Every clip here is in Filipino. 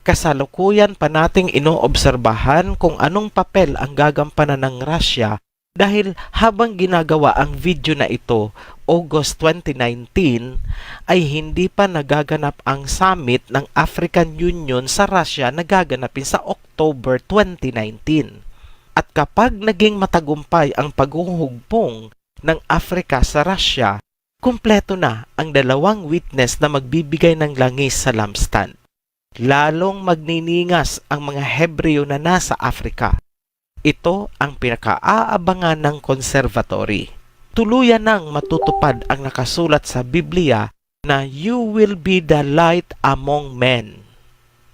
Kasalukuyan pa nating inoobserbahan kung anong papel ang gagampanan ng Russia dahil habang ginagawa ang video na ito, August 2019, ay hindi pa nagaganap ang summit ng African Union sa Russia na gaganapin sa October 2019. At kapag naging matagumpay ang paghuhugbong ng Africa sa Russia, kumpleto na ang dalawang witness na magbibigay ng langis sa lampstand. Lalong magniningas ang mga Hebreo na nasa Africa. Ito ang pinakaaabangan ng conservatory. Tuluyan nang matutupad ang nakasulat sa Biblia na you will be the light among men.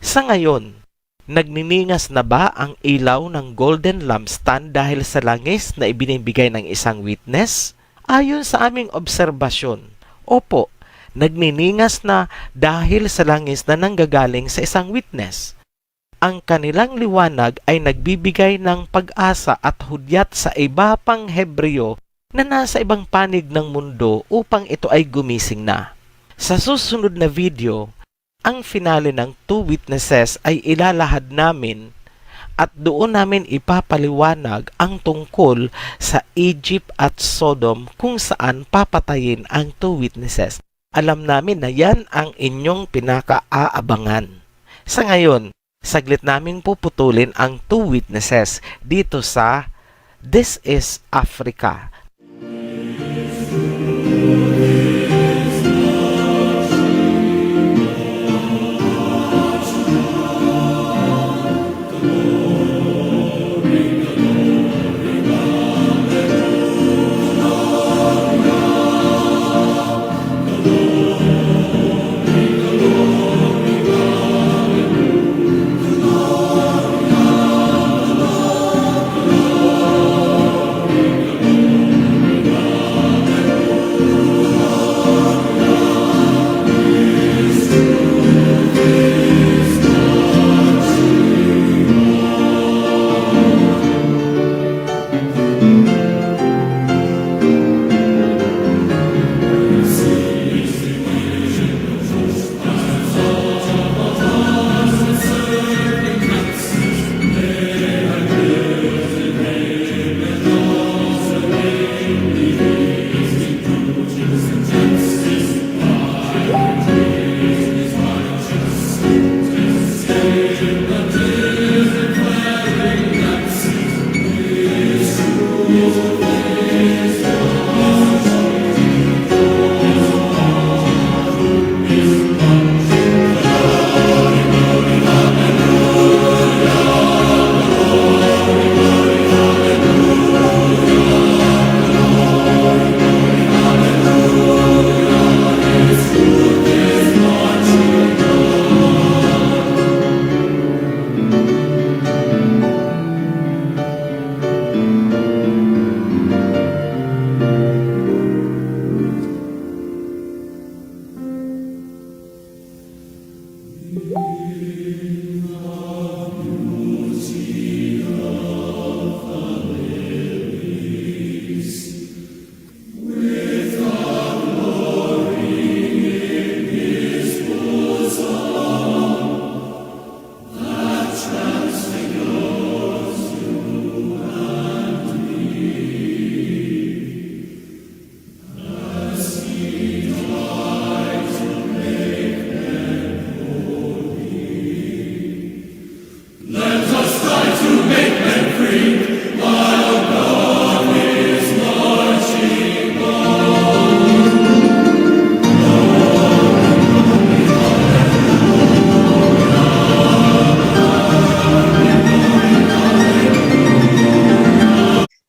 Sa ngayon, nagniningas na ba ang ilaw ng golden lampstand dahil sa langis na ibinibigay ng isang witness? Ayon sa aming obserbasyon, opo, nagniningas na dahil sa langis na nanggagaling sa isang witness. Ang kanilang liwanag ay nagbibigay ng pag-asa at hudyat sa iba pang Hebreo na nasa ibang panig ng mundo upang ito ay gumising na. Sa susunod na video, ang finale ng two witnesses ay ilalahad namin at doon namin ipapaliwanag ang tungkol sa Egypt at Sodom kung saan papatayin ang two witnesses. Alam namin na yan ang inyong pinakaaabangan. Sa ngayon, saglit naming puputulin ang two witnesses dito sa This is Africa.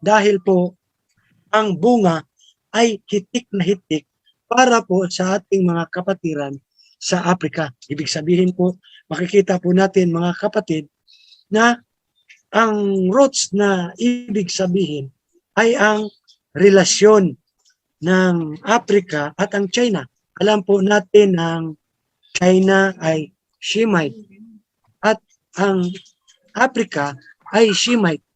Dahil po ang bunga ay hitik na hitik para po sa ating mga kapatiran sa Africa. Ibig sabihin po, makikita po natin mga kapatid na ang roots na ibig sabihin ay ang relasyon ng Africa at ang China. Alam po natin ang China ay Shemite at ang Africa ay Shemite.